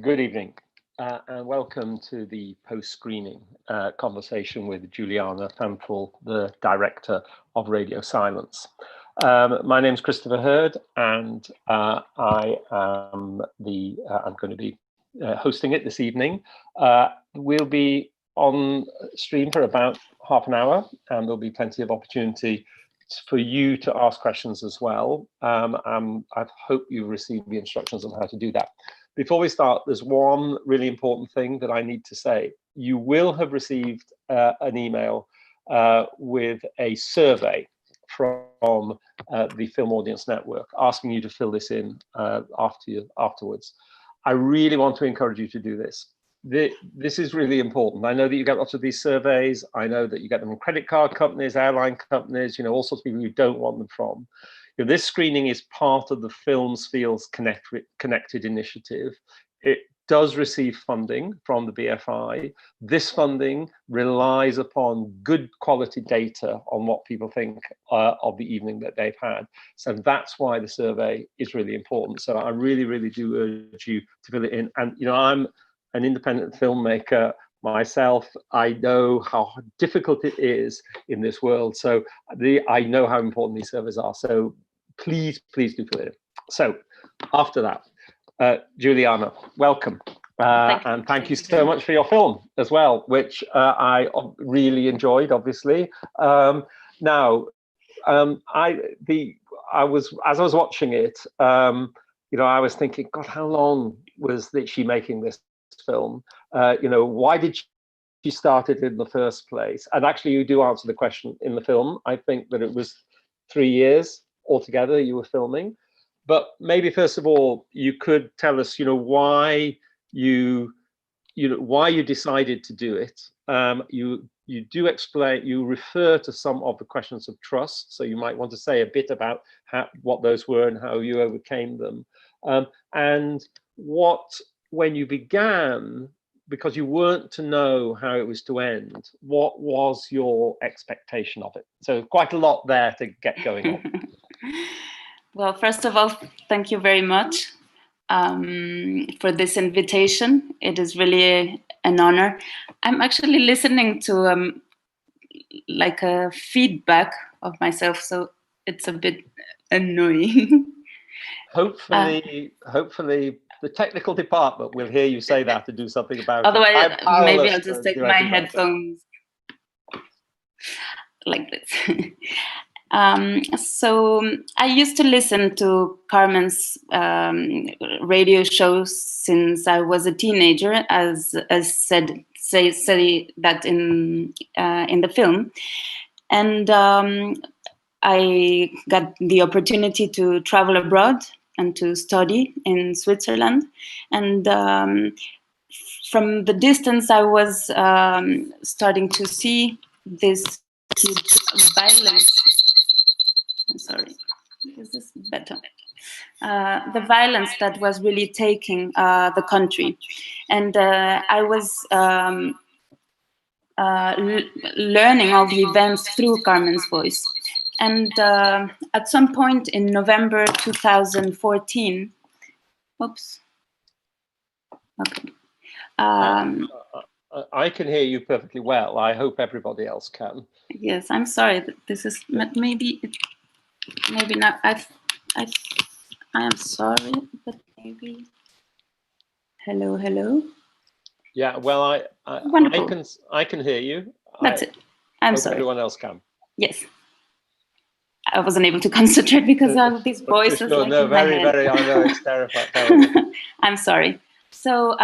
Good evening, and welcome to the post-screening conversation with Juliana Fanjul, the director of Radio Silence. My name is Christopher Hurd, and I'm going to be hosting it this evening. We'll be on stream for about half an hour, and there'll be plenty of opportunity for you to ask questions as well. I hope you received the instructions on how to do that. Before we start, there's one really important thing that I need to say. You will have received an email with a survey from the Film Audience Network asking you to fill this in afterwards. I really want to encourage you to do this. This is really important. I know that you get lots of these surveys. I know that you get them from credit card companies, airline companies, all sorts of people you don't want them from. This screening is part of the Films Feels Connected initiative. It does receive funding from the BFI. This funding relies upon good quality data on what people think of the evening that they've had. So that's why the survey is really important. So I really, really do urge you to fill it in. And I'm an independent filmmaker myself. I know how difficult it is in this world. So I know how important these surveys are. So please do fill it in. So after that, Juliana, welcome. And thank you so much for your film as well, which I really enjoyed, obviously. As I was watching it, I was thinking, God, how long was she making this film? Why did she start it in the first place? And actually, you do answer the question in the film. I think that it was 3 years altogether you were filming. But maybe first of all, you could tell us, why you decided to do it. You do explain, you refer to some of the questions of trust. So you might want to say a bit about what those were and how you overcame them. And when you began, because you weren't to know how it was to end, what was your expectation of it? So quite a lot there to get going on. Well, first of all, thank you very much for this invitation. It is really an honor. I'm actually listening to like a feedback of myself, so it's a bit annoying. Hopefully, the technical department will hear you say that to do something about it. Otherwise, maybe I'll just take my headphones like this. So I used to listen to Carmen's radio shows since I was a teenager, as said that in the film, and I got the opportunity to travel abroad and to study in Switzerland, and from the distance I was starting to see this huge violence. I'm sorry, is this better? The violence that was really taking the country. And I was learning all the events through Carmen's voice. And at some point in November 2014, oops. Okay. I can hear you perfectly well. I hope everybody else can. Yes, I'm sorry. This is maybe not. I am sorry, but maybe. Hello. Yeah, well, I can hear you. That's it. I'm sorry. Everyone else can. Yes. I wasn't able to concentrate because of these voices. Sure, no, very. I know it's terrible. I'm sorry. So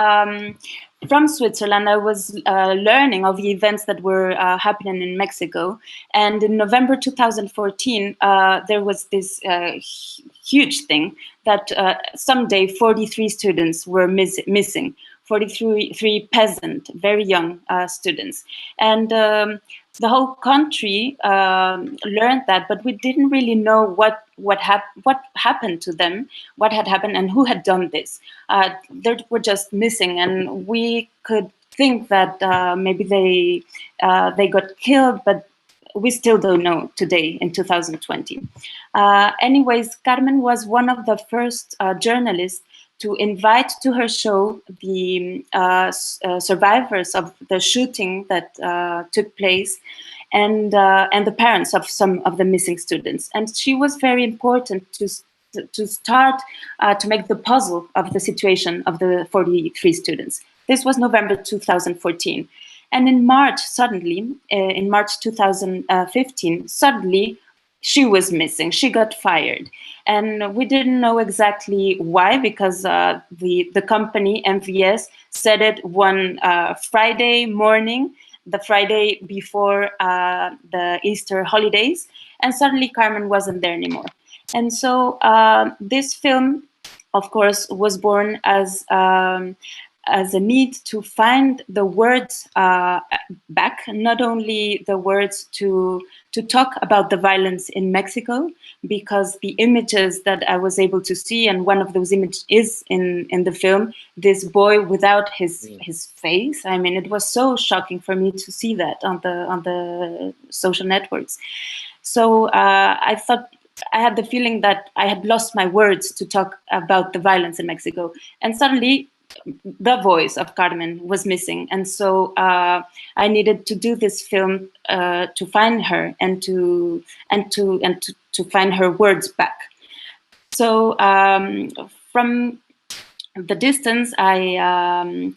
from Switzerland, I was learning of the events that were happening in Mexico. And in November 2014, there was this huge thing that someday 43 students were missing, 43 peasant, very young students. And the whole country learned that, but we didn't really know what happened to them, what had happened, and who had done this. They were just missing, and we could think that maybe they got killed, but we still don't know today in 2020. Anyways, Carmen was one of the first journalists to invite to her show the survivors of the shooting that took place, and the parents of some of the missing students. And she was very important to start to make the puzzle of the situation of the 43 students. This was November 2014. And in March, suddenly, in March 2015, suddenly she was missing. She got fired. And we didn't know exactly why, because the company, MVS, said it one Friday morning, the Friday before the Easter holidays. And suddenly Carmen wasn't there anymore. And so this film, of course, was born as a need to find the words back, not only the words to talk about the violence in Mexico, because the images that I was able to see, and one of those images is in the film, this boy without his face. I mean, it was so shocking for me to see that on the social networks. So I thought, I had the feeling that I had lost my words to talk about the violence in Mexico. And suddenly the voice of Carmen was missing. And so I needed to do this film to find her and to find her words back. So from the distance, I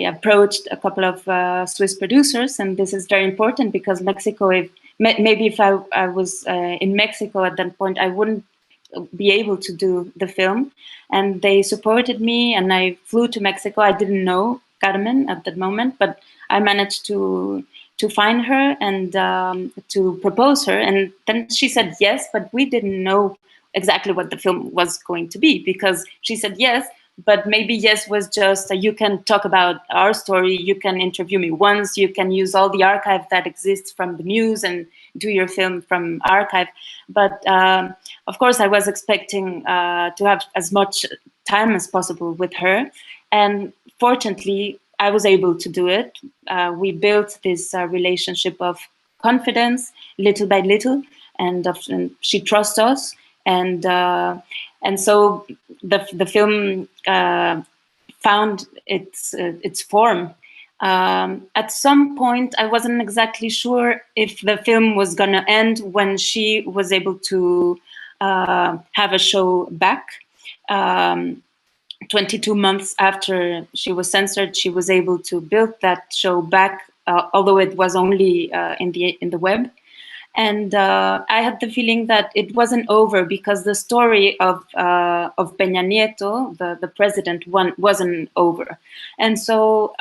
approached a couple of Swiss producers, and this is very important because Mexico, maybe if I was in Mexico at that point, I wouldn't be able to do the film. And they supported me, and I flew to Mexico. I didn't know Carmen at that moment, but I managed to find her and to propose her. And then she said yes, but we didn't know exactly what the film was going to be, because she said yes, but maybe yes was just you can talk about our story, you can interview me once, you can use all the archive that exists from the news and do your film from archive. But of course I was expecting to have as much time as possible with her, and fortunately I was able to do it. We built this relationship of confidence little by little, and she trusts us. And so the film found its form. At some point, I wasn't exactly sure if the film was going to end when she was able to have a show back. 22 months after she was censored, she was able to build that show back, although it was only in the web. And I had the feeling that it wasn't over, because the story of Peña Nieto, the president, wasn't over. And so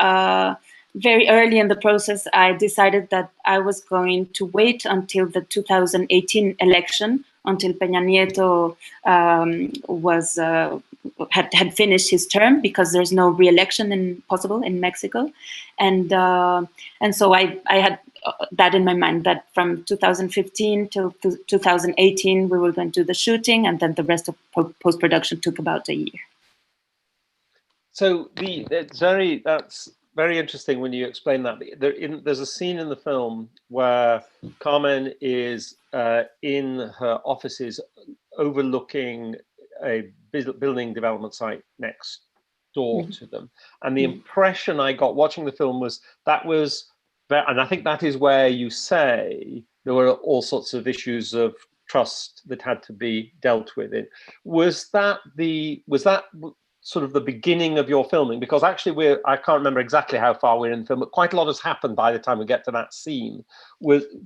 very early in the process, I decided that I was going to wait until the 2018 election, until Peña Nieto had finished his term, because there's no re-election possible in Mexico. And so I had that in my mind, that from 2015 till 2018 we were going to do the shooting, and then the rest of post-production took about a year. So that's very interesting when you explain that. There's a scene in the film where Carmen is in her offices overlooking a building development site next door to them, and the impression I got watching the film was and I think that is where you say there were all sorts of issues of trust that had to be dealt with. Was that sort of the beginning of your filming? Because actually I can't remember exactly how far we're in the film, but quite a lot has happened by the time we get to that scene.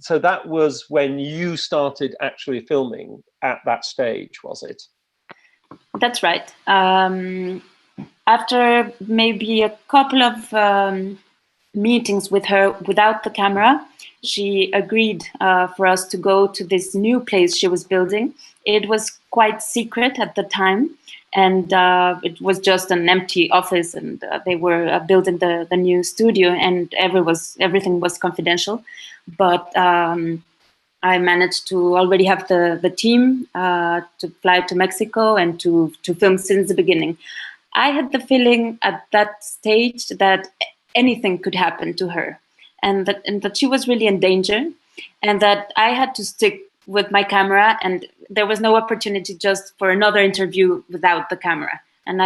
So that was when you started actually filming at that stage, was it? That's right. After maybe a couple of meetings with her without the camera, she agreed for us to go to this new place she was building. It was quite secret at the time, and it was just an empty office, and they were building the new studio, and everything was confidential. But I managed to already have the team to fly to Mexico and to film since the beginning. I had the feeling at that stage that anything could happen to her, and that she was really in danger, and that I had to stick with my camera, and there was no opportunity just for another interview without the camera. And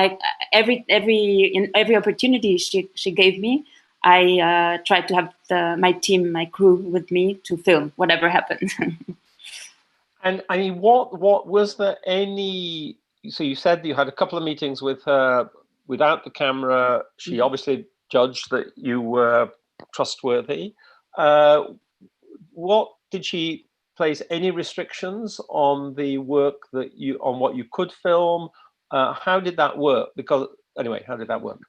in every opportunity she gave me, I tried to have my team, my crew with me to film whatever happened. And I mean, what was there any? So you said that you had a couple of meetings with her without the camera. She obviously judged that you were trustworthy. What did she place any restrictions on the work that on what you could film? How did that work? Because anyway, how did that work?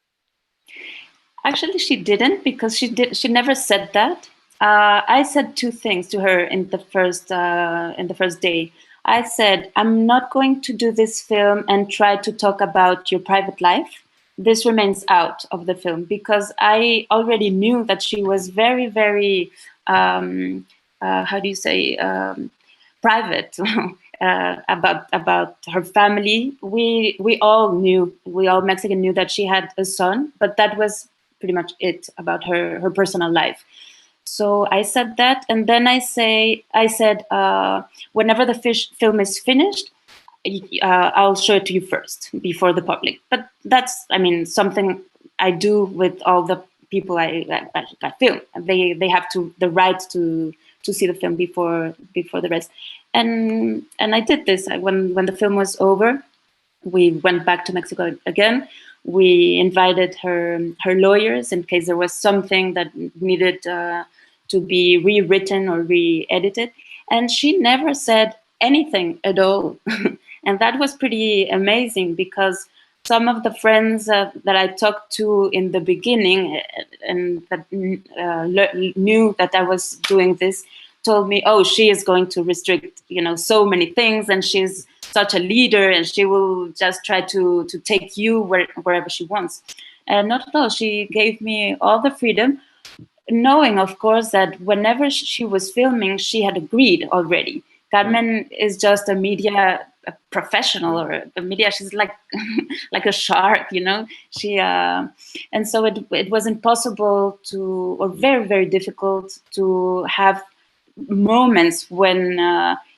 Actually, she didn't, because she never said that. I said two things to her in the first day. I said, I'm not going to do this film and try to talk about your private life. This remains out of the film, because I already knew that she was very, very, how do you say, private about her family. We all Mexican knew that she had a son, but that was pretty much it about her personal life. So I said that, and then I said, whenever the film is finished, I'll show it to you first before the public. But that's, I mean, something I do with all the people I film. They have the right to see the film before the rest. And I did this. When the film was over, we went back to Mexico again. We invited her lawyers in case there was something that needed to be rewritten or re-edited. And she never said anything at all. And that was pretty amazing, because some of the friends that I talked to in the beginning and that knew that I was doing this told me, oh, she is going to restrict, so many things, and she's such a leader, and she will just try to take you wherever she wants. And not at all. She gave me all the freedom, knowing, of course, that whenever she was filming, she had agreed already. Carmen is just a media professional, or a media. She's like like a shark, She and so it was impossible or very, very difficult to have moments when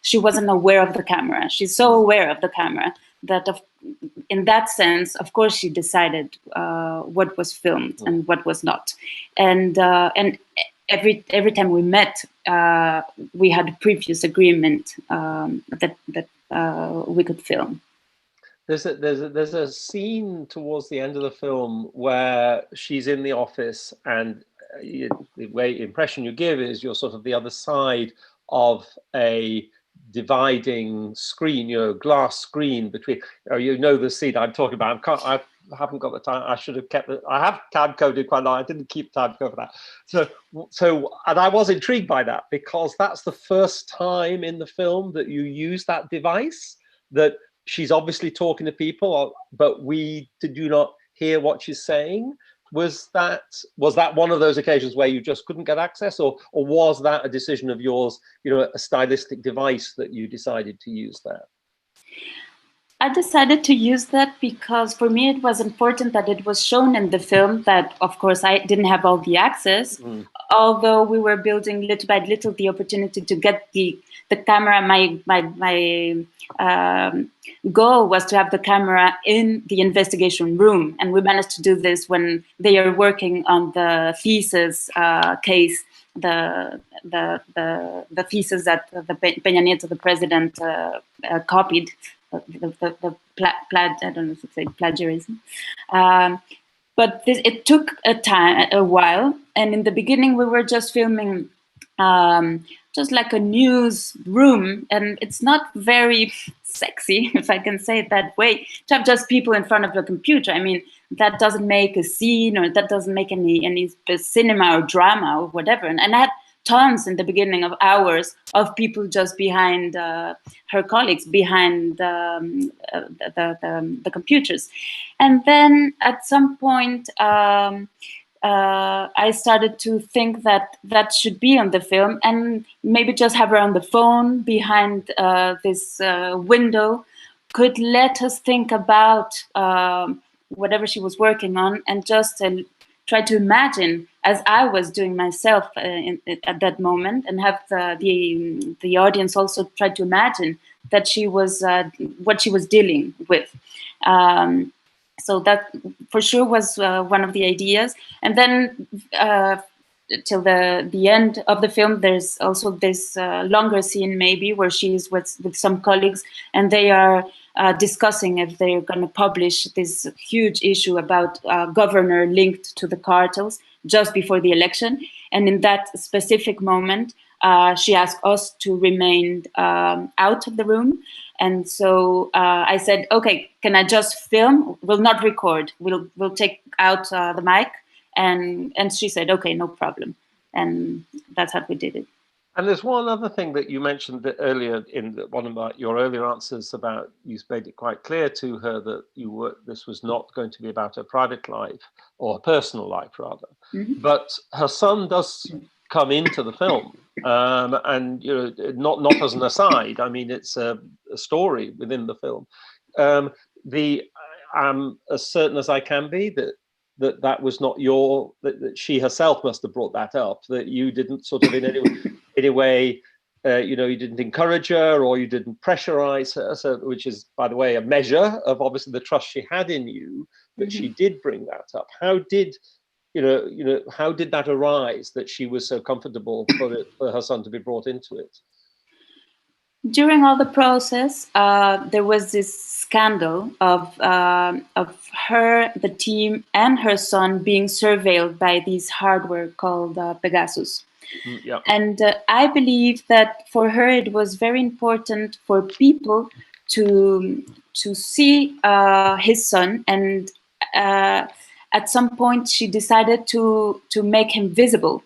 she wasn't aware of the camera. She's so aware of the camera that in that sense, of course, she decided what was filmed and what was not. And every time we met, we had a previous agreement that we could film. There's a scene towards the end of the film where she's in the office, and the impression you give is you're sort of the other side of a dividing screen, glass screen between, the scene I'm talking about. I haven't got the time. I should have kept it. I have tab coded quite a lot. I didn't keep tab code for that. So, and I was intrigued by that, because that's the first time in the film that you use that device, that she's obviously talking to people, but we do not hear what she's saying. Was that one of those occasions where you just couldn't get access, or was that a decision of yours, a stylistic device that you decided to use there? I decided to use that because for me it was important that it was shown in the film that, of course, I didn't have all the access, although we were building little by little the opportunity to get the camera. My goal was to have the camera in the investigation room, and we managed to do this when they are working on the thesis case, the thesis that the Peña Nieto, the president, copied. I don't know if it's say plagiarism, but it took a while. And in the beginning, we were just filming just like a newsroom, and it's not very sexy, if I can say it that way, to have just people in front of the computer. I mean, that doesn't make a scene, or that doesn't make any cinema or drama or whatever. And I had tons in the beginning of hours of people just behind her colleagues, behind the computers. And then at some point, I started to think that should be on the film, and maybe just have her on the phone behind this window could let us think about whatever she was working on, and just try to imagine, as I was doing myself at that moment, and have the audience also try to imagine that she was what she was dealing with. So that for sure was one of the ideas. And then till the end of the film, there's also this longer scene maybe where she's with some colleagues, and they are discussing if they're going to publish this huge issue about governor linked to the cartels just before the election. And in that specific moment, she asked us to remain out of the room. And so I said, okay, can I just film? We'll not record. We'll take out the mic. And she said, okay, no problem. And that's how we did it. And there's one other thing that you mentioned that earlier in one of your earlier answers about, you made it quite clear to her that this was not going to be about her private life, or her personal life rather. Mm-hmm. But her son does come into the film, and not as an aside. I mean, it's a story within the film. I'm as certain as I can be that was not that she herself must have brought that up, that you didn't sort of in any way, you didn't encourage her or you didn't pressurize her. So, which is, by the way, a measure of obviously the trust she had in you, that mm-hmm. she did bring that up. How did how did that arise, that she was so comfortable for her son to be brought into it? During all the process, there was this scandal of her, the team, and her son being surveilled by these hardware called Pegasus. Yeah. And I believe that for her it was very important for people to see his son, and at some point she decided to make him visible,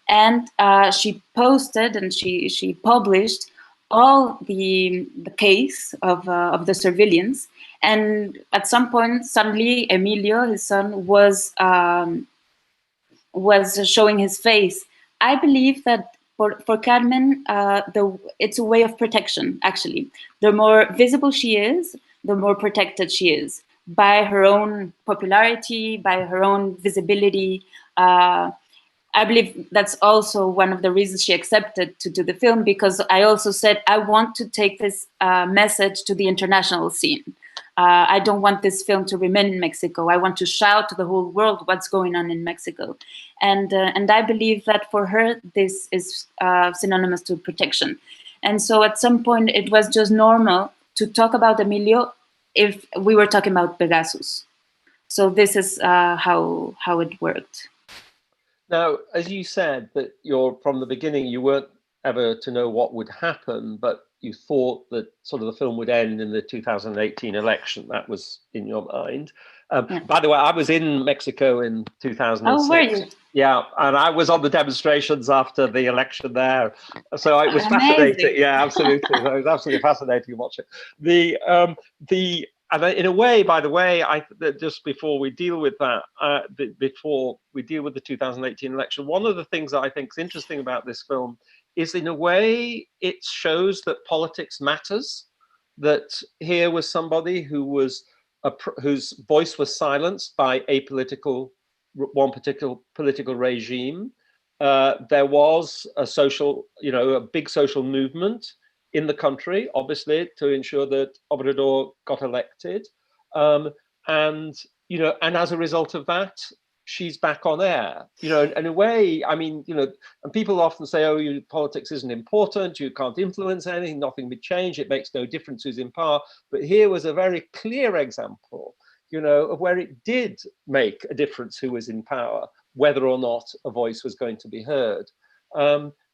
and she posted and she published all the case of the surveillance. And at some point, suddenly Emilio, his son, was showing his face. I believe that for Carmen, it's a way of protection, actually. The more visible she is, the more protected she is by her own popularity, by her own visibility. I believe that's also one of the reasons she accepted to do the film, because I also said, I want to take this message to the international scene. I don't want this film to remain in Mexico. I want to shout to the whole world what's going on in Mexico. And I believe that for her, this is synonymous to protection. And so at some point, it was just normal to talk about Emilio if we were talking about Pegasus. So this is how it worked. Now, as you said, that from the beginning, you weren't ever to know what would happen, but you thought that sort of the film would end in the 2018 election. That was in your mind. Yeah. By the way, I was in Mexico in 2006. Oh, were you? Yeah, and I was on the demonstrations after the election there. So it was fascinating. Yeah, absolutely. It was absolutely fascinating to watch it. And in a way, by the way, just before we deal with that, before we deal with the 2018 election, one of the things that I think is interesting about this film is, in a way, it shows that politics matters. That here was somebody whose voice was silenced by one particular political regime. There was a big social movement in the country, obviously, to ensure that Obrador got elected, and as a result of that, she's back on air. In a way, I mean, and people often say, "Oh, politics isn't important. You can't influence anything. Nothing would change. It makes no difference who's in power." But here was a very clear example, of where it did make a difference who was in power, whether or not a voice was going to be heard.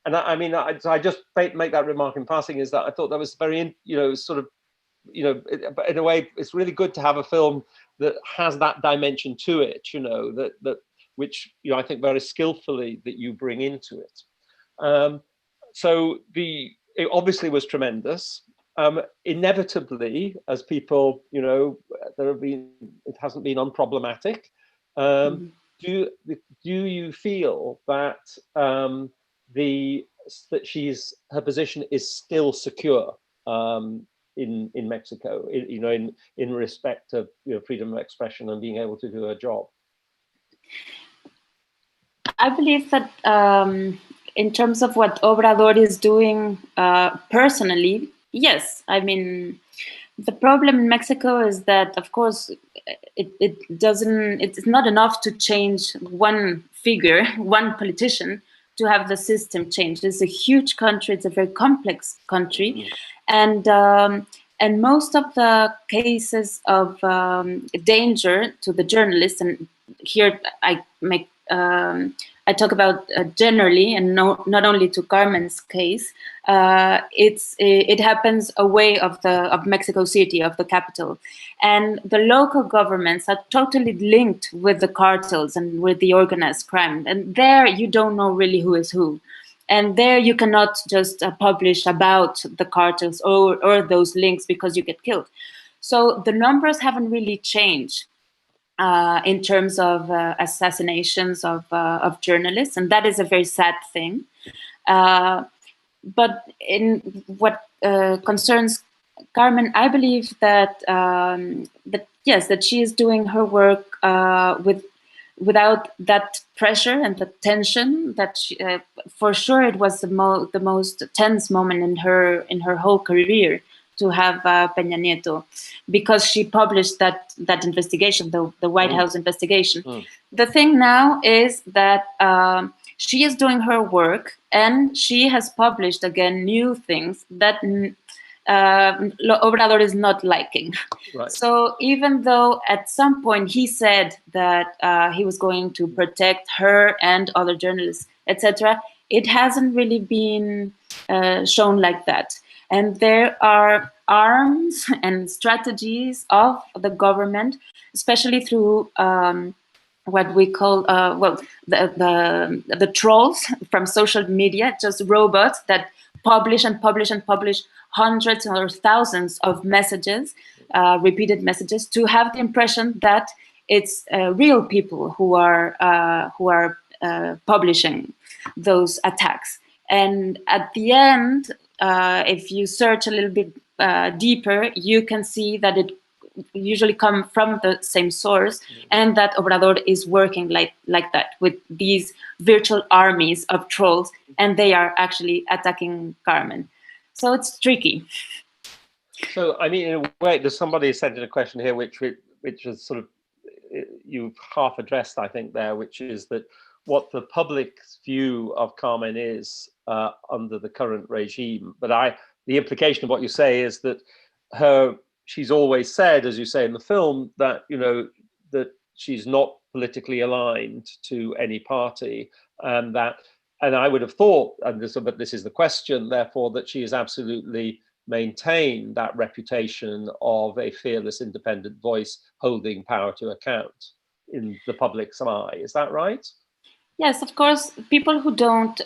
And I just make that remark in passing, is that I thought that was very, in a way, it's really good to have a film that has that dimension to it, which I think very skillfully that you bring into it. So it obviously was tremendous. Inevitably, as people, it hasn't been unproblematic. Do you feel that her position is still secure in Mexico, in respect of freedom of expression and being able to do her job? I believe that in terms of what Obrador is doing personally, yes. I mean, The problem in Mexico is that, of course, it's not enough to change one figure, one politician, to have the system change. It's a huge country. It's a very complex country, and most of the cases of danger to the journalists, and here I talk about generally, and not only to Carmen's case. It happens away of Mexico City, of the capital, and the local governments are totally linked with the cartels and with the organized crime. And there you don't know really who is who. And there you cannot just publish about the cartels or those links because you get killed. So the numbers haven't really changed in terms of assassinations of journalists, and that is a very sad thing. But in what concerns Carmen, I believe that that she is doing her work without that pressure and the tension that she, for sure it was the most tense moment in her whole career to have Peña Nieto, because she published that investigation, the White House investigation. The thing now is that she is doing her work, and she has published again new things that Obrador is not liking. Right. So even though at some point he said that he was going to protect her and other journalists, etc., it hasn't really been shown like that. And there are arms and strategies of the government, especially through what we call the trolls from social media, just robots that publish and publish and publish hundreds or thousands of messages, repeated messages, to have the impression that it's real people who are publishing those attacks. And at the end, if you search a little bit deeper, you can see that it usually come from the same source, and that Obrador is working like that with these virtual armies of trolls, and they are actually attacking Carmen. So it's tricky. So, I mean, in a way, there's somebody sent in a question here, which is sort of, you've half addressed, I think, there, which is that what the public's view of Carmen is under the current regime. But the implication of what you say is that she's always said, as you say in the film, that, you know, that she's not politically aligned to any party, and I would have thought, but this is the question, therefore, that she has absolutely maintained that reputation of a fearless, independent voice holding power to account in the public's eye. Is that right? Yes, of course. People who don't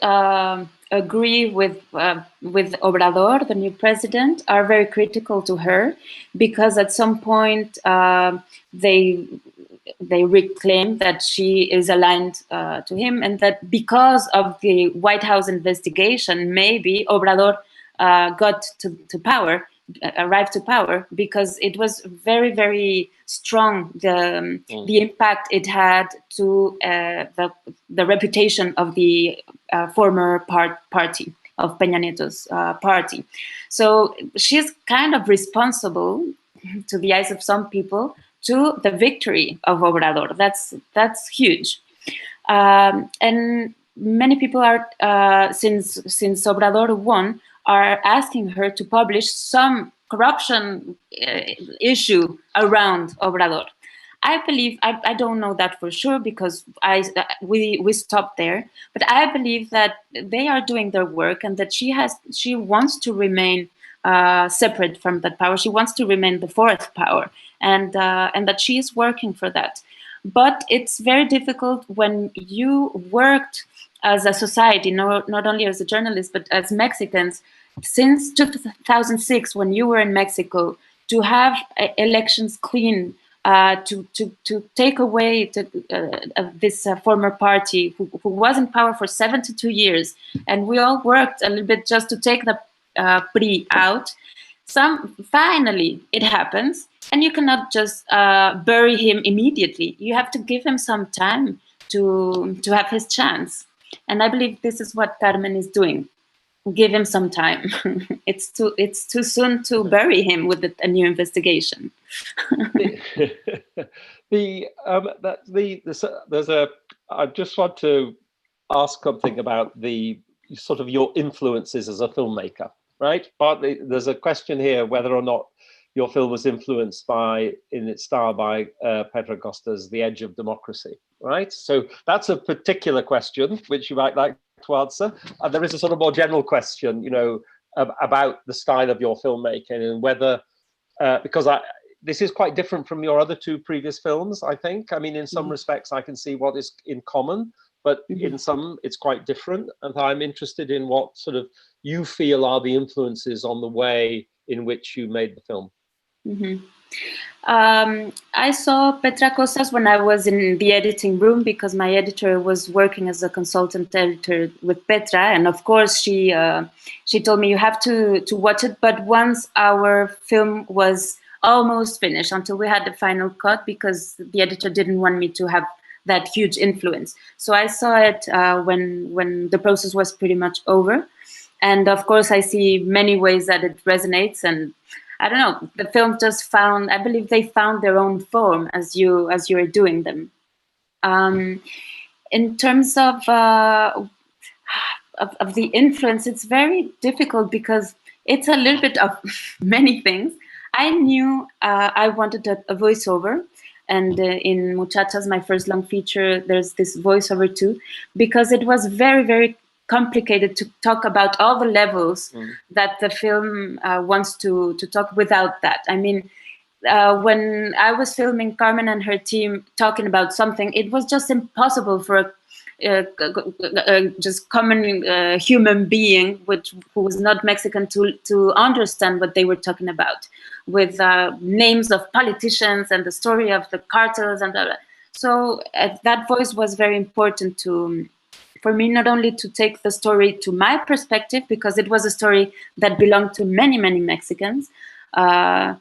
agree with Obrador, the new president, are very critical to her, because at some point they reclaim that she is aligned to him, and that because of the White House investigation, maybe Obrador arrived to power, because it was very, very strong, the impact it had to the reputation of the former party, of Peña Nieto's party. So she's kind of responsible, to the eyes of some people, to the victory of Obrador. That's huge. And many people are, since Obrador won, are asking her to publish some corruption issue around Obrador. I believe, I don't know that for sure, because we stopped there, but I believe that they are doing their work, and that she wants to remain separate from that power. She wants to remain the fourth power, and that she is working for that. But it's very difficult when you worked as a society, not only as a journalist, but as Mexicans, since 2006, when you were in Mexico, to have elections clean, to take away this former party who was in power for 72 years. And we all worked a little bit just to take the PRI out. Finally, it happens. And you cannot just bury him immediately. You have to give him some time to have his chance. And I believe this is what Carmen is doing. give him some time. It's too soon to bury him with a new investigation. I just want to ask something about the sort of your influences as a filmmaker, right? Partly there's a question here whether or not your film was influenced by, in its style, by Pedro Costa's The Edge of Democracy, right? So that's a particular question which you might like to answer. And there is a sort of more general question, you know, about the style of your filmmaking and whether, because this is quite different from your other two previous films, I think. I mean, in some respects, I can see what is in common, but in some, it's quite different. And I'm interested in what sort of you feel are the influences on the way in which you made the film. I saw Petra Costas when I was in the editing room, because my editor was working as a consultant editor with Petra, and of course she told me you have to watch it. But once our film was almost finished, until we had the final cut, because the editor didn't want me to have that huge influence. So I saw it when the process was pretty much over, and of course I see many ways that it resonates. And I don't know, the film just found, I believe they found their own form as you are doing them. In terms of the influence, it's very difficult because it's a little bit of many things. I knew I wanted a voiceover, and in Muchachas, my first long feature, there's this voiceover too, because it was very, very complicated to talk about all the levels that the film wants to talk without that. I mean, when I was filming Carmen and her team talking about something, it was just impossible for a just common human being who was not Mexican to understand what they were talking about, with names of politicians and the story of the cartels and blah, blah. So that voice was very important for me, not only to take the story to my perspective, because it was a story that belonged to many, many Mexicans. The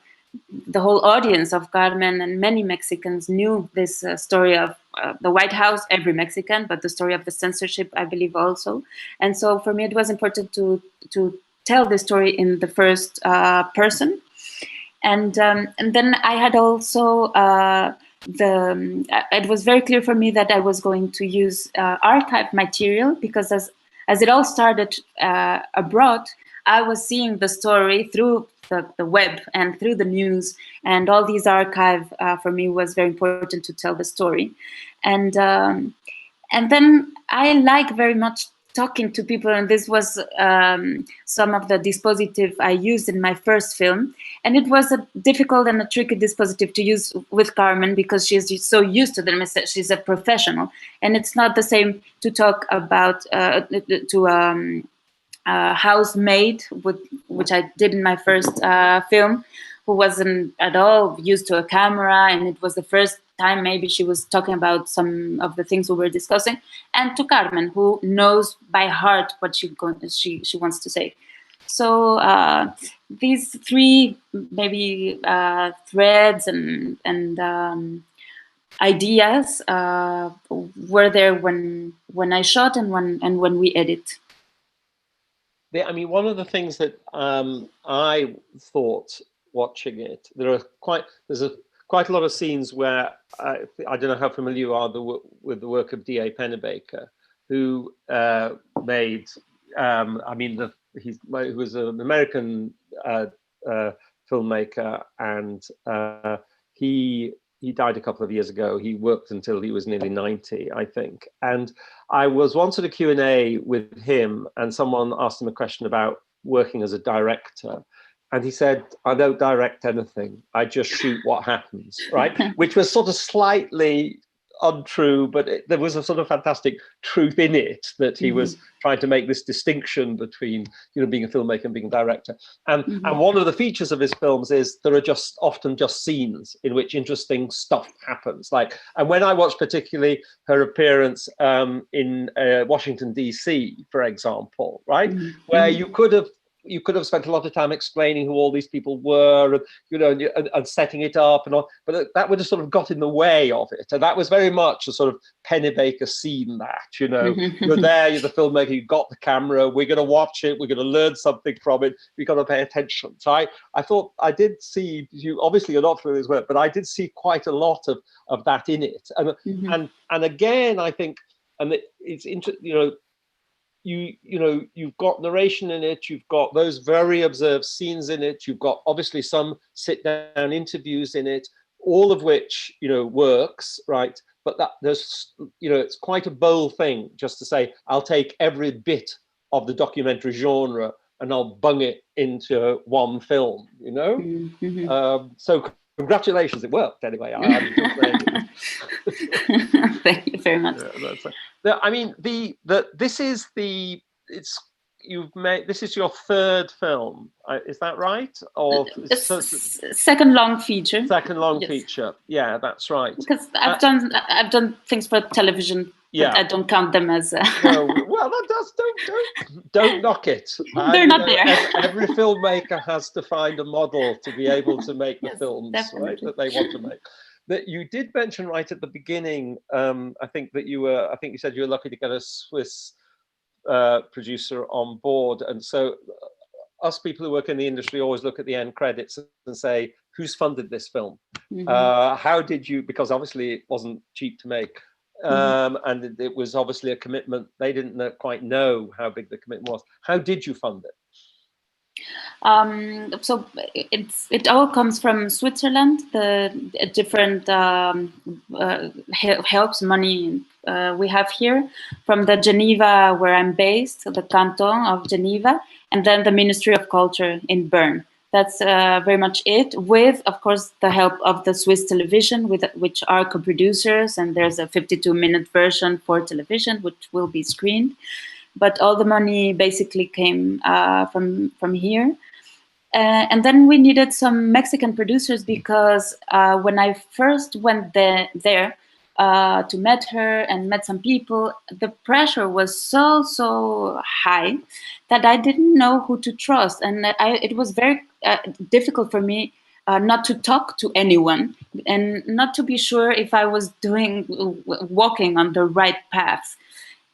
whole audience of Carmen and many Mexicans knew this story of the White House, every Mexican, but the story of the censorship, I believe, also. And so for me, it was important to tell the story in the first person. And then I had also it was very clear for me that I was going to use archive material, because as it all started abroad, I was seeing the story through the web and through the news, and all these archive for me was very important to tell the story. And then I like very much talking to people, and this was some of the dispositive I used in my first film. And it was a difficult and a tricky dispositive to use with Carmen, because she's so used to them. She's a professional, and it's not the same to talk about to housemaid, which I did in my first film, who wasn't at all used to a camera, and it was the first time maybe she was talking about some of the things we were discussing, and to Carmen, who knows by heart what she wants to say. So these three maybe threads and ideas were there when I shot and when we edit. I mean, one of the things that I thought watching it, there's quite a lot of scenes where I don't know how familiar you are with the work of D.A. Pennebaker, who made, he was an American filmmaker, and he died a couple of years ago. He worked until he was nearly 90, I think. And I was once at a Q&A with him, and someone asked him a question about working as a director. And he said, I don't direct anything. I just shoot what happens, right? Which was sort of slightly untrue, but there was a sort of fantastic truth in it, that he was trying to make this distinction between, you know, being a filmmaker and being a director. And one of the features of his films is there are just often just scenes in which interesting stuff happens. And when I watched particularly her appearance in Washington, D.C., for example, right, where you could have you could have spent a lot of time explaining who all these people were, and and setting it up and all, but that would have sort of got in the way of it. And that was very much a sort of Pennebaker scene. That you're there, you're the filmmaker, you got the camera, we're going to watch it, we're going to learn something from it, we've got to pay attention. So I thought I did see you. Obviously, you're not familiar with his work, but I did see quite a lot of that in it. And again, I think, and it's interesting. You've got narration in it, you've got those very observed scenes in it, you've got obviously some sit-down interviews in it, all of which works, right? But that there's it's quite a bold thing just to say, I'll take every bit of the documentary genre and I'll bung it into one film, so congratulations, it worked anyway. Thank you very much. I mean, this is your third film, is that right? Or second long feature. Second long feature, yeah, that's right. Because I've done things for television. Yeah, but I don't count them as. No, well, don't knock it. They're not there. Every filmmaker has to find a model to be able to make the films, definitely. right, that they want to make. That you did mention right at the beginning. I think you said you were lucky to get a Swiss producer on board, and so us people who work in the industry always look at the end credits and say, who's funded this film? How did you? Because obviously it wasn't cheap to make. And it was obviously a commitment. They didn't quite know how big the commitment was. How did you fund it? So it all comes from Switzerland. The different helps money we have here from the Geneva, where I'm based, the canton of Geneva, and then the Ministry of Culture in Bern. That's very much it, with, of course, the help of the Swiss television, which are co-producers, and there's a 52-minute version for television, which will be screened. But all the money basically came from here. And then we needed some Mexican producers because when I first went there to meet her and met some people, the pressure was so high that I didn't know who to trust. And it was very difficult for me not to talk to anyone and not to be sure if I was walking on the right path.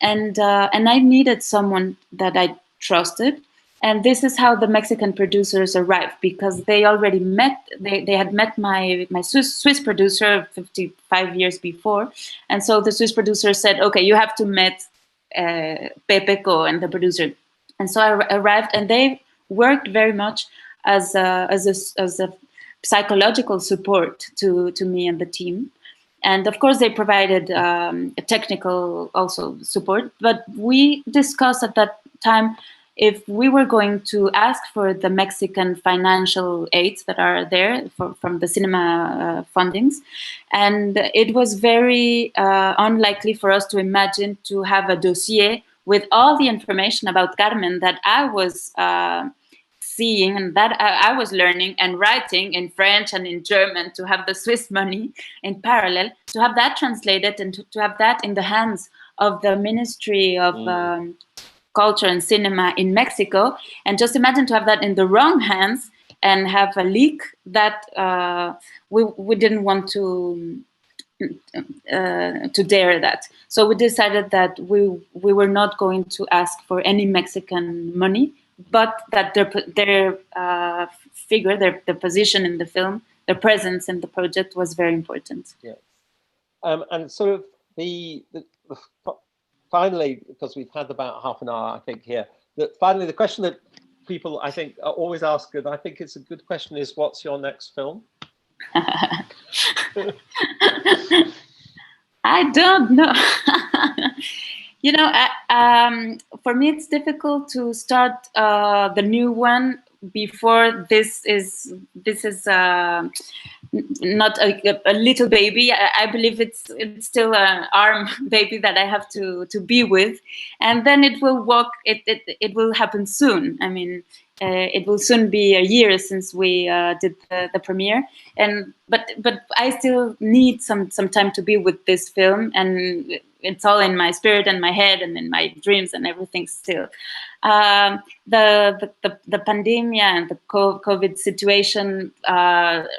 And I needed someone that I trusted. And this is how the Mexican producers arrived, because they already they had met my Swiss producer 55 years before. And so the Swiss producer said, okay, you have to meet Pepeco and the producer. And so I arrived, and they worked very much as a psychological support to me and the team. And of course, they provided a technical also support. But we discussed at that time if we were going to ask for the Mexican financial aids that are there from the cinema fundings. And it was very unlikely for us to imagine to have a dossier with all the information about Carmen that I was seeing and that I was learning and writing in French and in German, to have the Swiss money in parallel, to have that translated and to have that in the hands of the Ministry of Culture and Cinema in Mexico. And just imagine to have that in the wrong hands and have a leak that we didn't want to dare that. So we decided that we were not going to ask for any Mexican money, but that their figure, their position in the film, their presence in the project was very important. Yeah. And sort of the finally, because we've had about half an hour, I think, here, that finally the question that people, I think, always ask, and I think it's a good question, is what's your next film? I don't know. You know, for me, it's difficult to start the new one before this is not a little baby. I believe it's still an arm baby that I have to be with, and then it will walk. It will happen soon. I mean, it will soon be a year since we did the premiere, but I still need some time to be with this film, and it's all in my spirit and my head and in my dreams and everything still. The pandemic and the COVID situation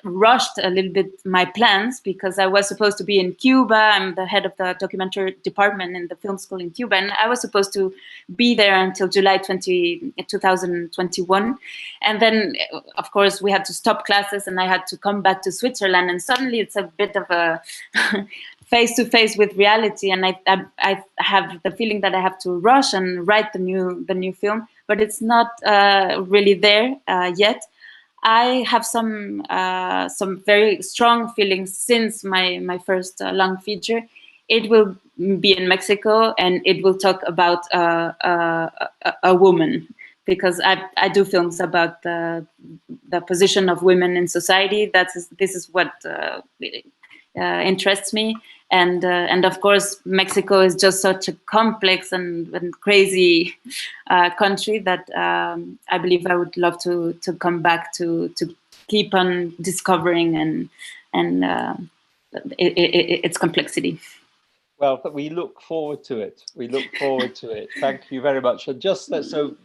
rushed a little bit my plans, because I was supposed to be in Cuba. I'm the head of the documentary department in the film school in Cuba, and I was supposed to be there until July 2021. And then, of course, we had to stop classes and I had to come back to Switzerland, and suddenly it's a bit of a face-to-face with reality, and I have the feeling that I have to rush and write the new film, but it's not really there yet. I have some very strong feelings since my first long feature. It will be in Mexico, and it will talk about a woman, because I do films about the position of women in society. This is what interests me, and of course Mexico is just such a complex and crazy country that I believe I would love to come back to keep on discovering and its complexity. Well, we look forward to it. We look forward to it. Thank you very much. And just so,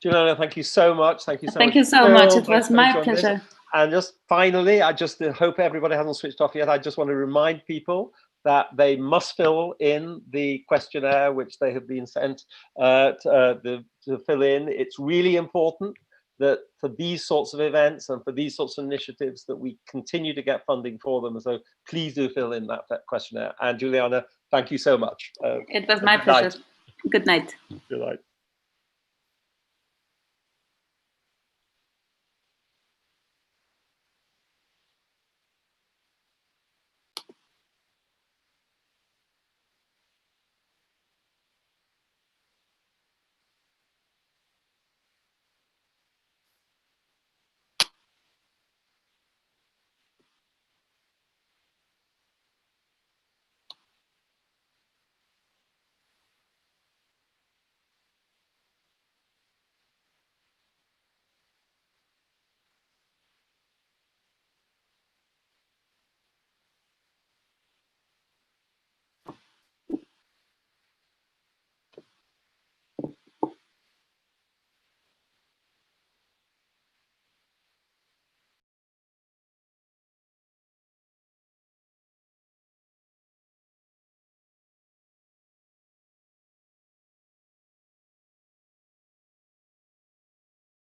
Juliana, thank you so much. Thank you so much. Thank you so much. It was my pleasure. And just finally, I just hope everybody hasn't switched off yet. I just want to remind people that they must fill in the questionnaire, which they have been sent to fill in. It's really important that for these sorts of events and for these sorts of initiatives that we continue to get funding for them. So please do fill in that questionnaire. And Juliana, thank you so much. It was my pleasure. Good night. Good night.